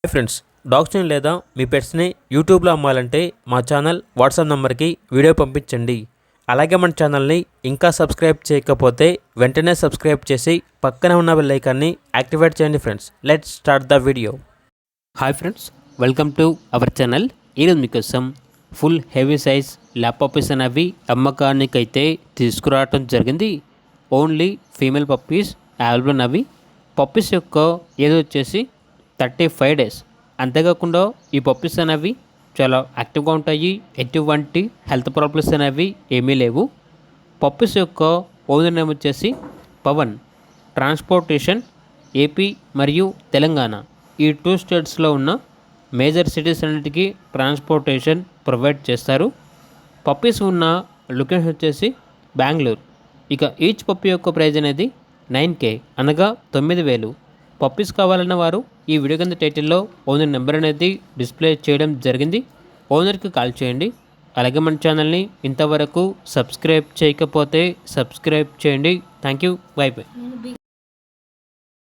Hi friends, డాగ్స్ని లేదా మీ పెట్స్ని యూట్యూబ్లో అమ్మాలంటే మా ఛానల్ వాట్సాప్ నెంబర్కి వీడియో పంపించండి. అలాగే మన ఛానల్ని ఇంకా సబ్స్క్రైబ్ చేయకపోతే వెంటనే సబ్స్క్రైబ్ చేసి పక్కనే ఉన్న బెల్ ఐకాన్ని యాక్టివేట్ చేయండి. Friends, let's start the video. Hi friends, welcome to our channel. ఈరోజు మీకోసం full heavy size lap puppies అనేవి అమ్మకానికైతే తీసుకురావడం జరిగింది. ఓన్లీ ఫీమేల్ పప్పీస్ అవైలబుల్ ఉన్నవి. పప్పీస్ యొక్క ఏజ్ వచ్చేసి 35 డేస్. అంతేకాకుండా ఈ పప్పీస్ అనేవి చాలా యాక్టివ్గా ఉంటాయి. ఎటువంటి హెల్త్ ప్రాబ్లమ్స్ అనేవి ఏమీ లేవు. పప్పీస్ యొక్క ఓనర్ నేమ్ వచ్చేసి పవన్. ట్రాన్స్పోర్టేషన్ ఏపీ మరియు తెలంగాణ ఈ 2 స్టేట్స్లో ఉన్న మేజర్ సిటీస్ అన్నిటికీ ట్రాన్స్పోర్టేషన్ ప్రొవైడ్ చేస్తారు. పప్పీస్ ఉన్న లొకేషన్ వచ్చేసి బెంగళూరు. ఇక ఈచ్ పప్పీ యొక్క ప్రైజ్ అనేది 9K అనగా 9,000. పప్పీస్ కావాలన్న వారు ఈ వీడియో కింద టైటిల్లో ఓనర్ నెంబర్ అనేది డిస్ప్లే చేయడం జరిగింది. ఓనర్కి కాల్ చేయండి. అలాగే మన ఛానల్ని ఇంతవరకు సబ్స్క్రైబ్ చేయకపోతే సబ్స్క్రైబ్ చేయండి. Thank you. By by.